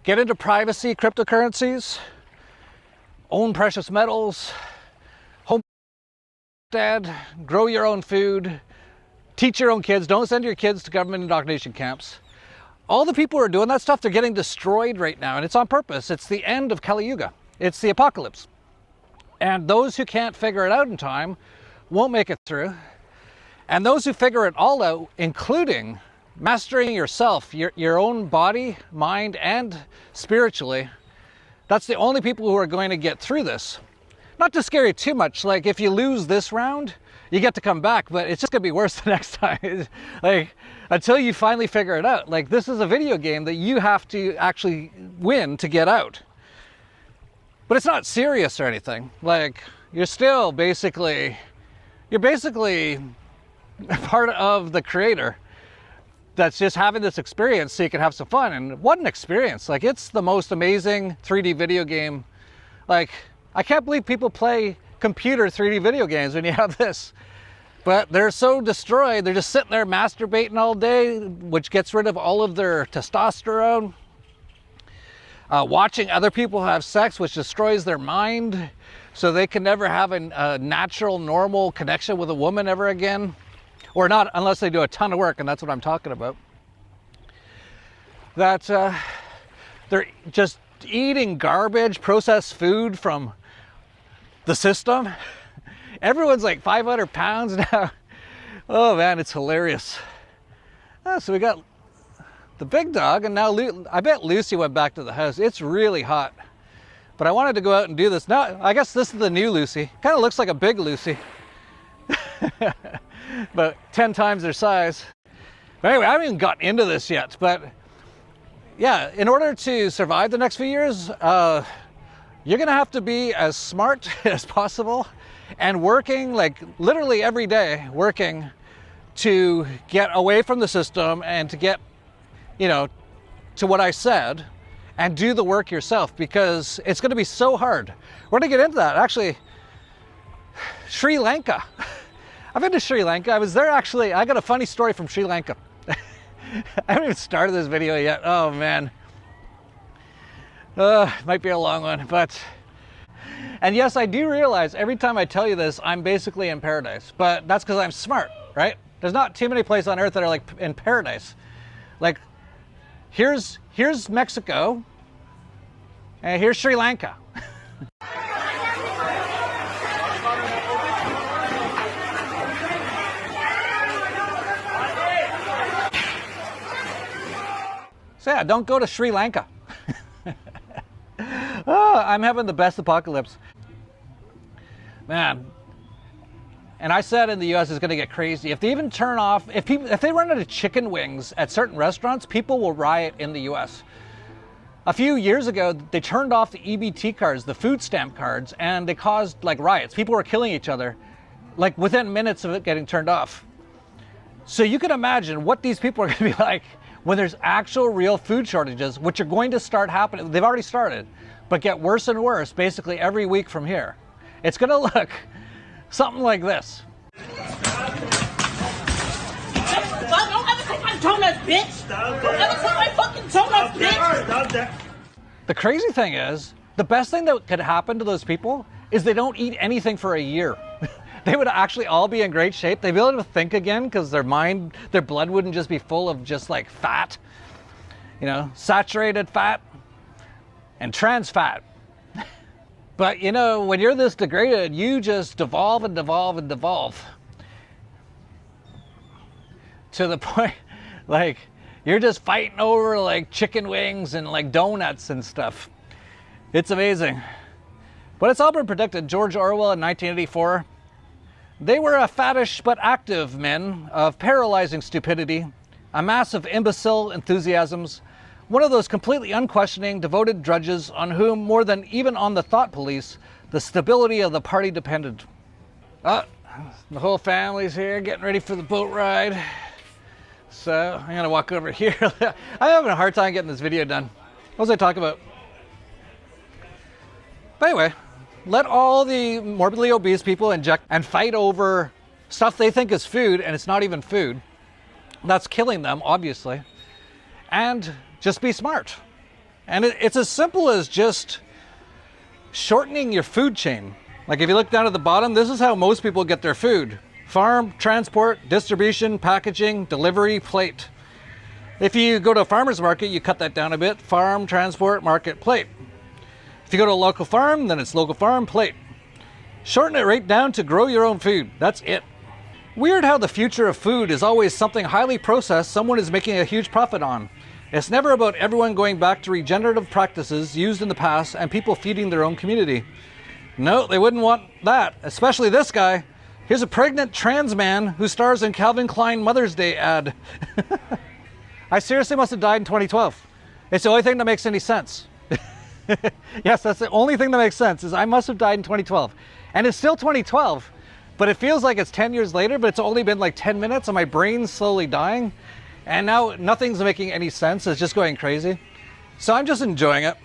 get into privacy, cryptocurrencies, own precious metals, homestead, grow your own food, teach your own kids, don't send your kids to government indoctrination camps. All the people who are doing that stuff, they're getting destroyed right now, and it's on purpose. It's the end of Kali Yuga. It's the apocalypse. And those who can't figure it out in time won't make it through. And those who figure it all out, including mastering yourself, your own body, mind, and spiritually, that's the only people who are going to get through this. Not to scare you too much, like if you lose this round, you get to come back, but it's just gonna be worse the next time. Like, until you finally figure it out. Like, this is a video game that you have to actually win to get out. But it's not serious or anything. Like, you're basically part of the creator that's just having this experience so you can have some fun. And what an experience. Like, it's the most amazing 3D video game. Like, I can't believe people play computer 3D video games when you have this. But they're so destroyed, they're just sitting there masturbating all day, which gets rid of all of their testosterone. Watching other people have sex, which destroys their mind, so they can never have a natural, normal connection with a woman ever again. Or not, unless they do a ton of work, and that's what I'm talking about. That they're just eating garbage, processed food from the system. Everyone's like 500 pounds now. Oh man, it's hilarious. So we got the big dog, and now I bet Lucy went back to the house. It's really hot. But I wanted to go out and do this. Now, I guess this is the new Lucy. Kind of looks like a big Lucy. But 10 times their size. But anyway, I haven't even gotten into this yet. But yeah, in order to survive the next few years, you're gonna have to be as smart as possible and working, like literally every day, working to get away from the system and to get, you know, to what I said, and do the work yourself, because it's going to be so hard. We're going to get into that. Actually, Sri Lanka. I've been to Sri Lanka. I was there actually. I got a funny story from Sri Lanka. I haven't even started this video yet. Oh man. Might be a long one, but... And yes, I do realize every time I tell you this, I'm basically in paradise, but that's because I'm smart, right? There's not too many places on earth that are like in paradise. Like, here's Mexico, and here's Sri Lanka. So yeah, don't go to Sri Lanka. Oh, I'm having the best apocalypse. Man. And I said in the US it's going to get crazy. If they even turn off, if they run out of chicken wings at certain restaurants, people will riot in the US. A few years ago, they turned off the EBT cards, the food stamp cards, and they caused like riots. People were killing each other, like within minutes of it getting turned off. So you can imagine what these people are going to be like when there's actual real food shortages, which are going to start happening. They've already started, but get worse and worse basically every week from here. It's going to look something like this. Don't ever take my donuts, bitch! Don't ever take my fucking donuts, bitch! The crazy thing is, the best thing that could happen to those people is they don't eat anything for a year. They would actually all be in great shape. They'd be able to think again because their blood wouldn't just be full of just like fat, you know, saturated fat and trans fat. But you know, when you're this degraded, you just devolve and devolve and devolve to the point like you're just fighting over like chicken wings and like donuts and stuff. It's amazing. But it's all been predicted. George Orwell in 1984, they were a fattish but active men of paralyzing stupidity, a mass of imbecile enthusiasms, one of those completely unquestioning, devoted drudges on whom, more than even on the thought police, the stability of the party depended. The whole family's here getting ready for the boat ride. So I'm gonna walk over here. I'm having a hard time getting this video done. What was I talking about? But anyway, let all the morbidly obese people inject and fight over stuff they think is food, and it's not even food. That's killing them, obviously. And just be smart. And it's as simple as just shortening your food chain. Like if you look down at the bottom, this is how most people get their food. Farm, transport, distribution, packaging, delivery, plate. If you go to a farmer's market, you cut that down a bit. Farm, transport, market, plate. If you go to a local farm, then it's local farm, plate. Shorten it right down to grow your own food. That's it. Weird how the future of food is always something highly processed someone is making a huge profit on. It's never about everyone going back to regenerative practices used in the past and people feeding their own community. No, they wouldn't want that, especially this guy. Here's a pregnant trans man who stars in Calvin Klein Mother's Day ad. I seriously must have died in 2012. It's the only thing that makes any sense. Yes, that's the only thing that makes sense, is I must have died in 2012. And it's still 2012, but it feels like it's 10 years later, but it's only been like 10 minutes and my brain's slowly dying. And now nothing's making any sense. It's just going crazy. So I'm just enjoying it.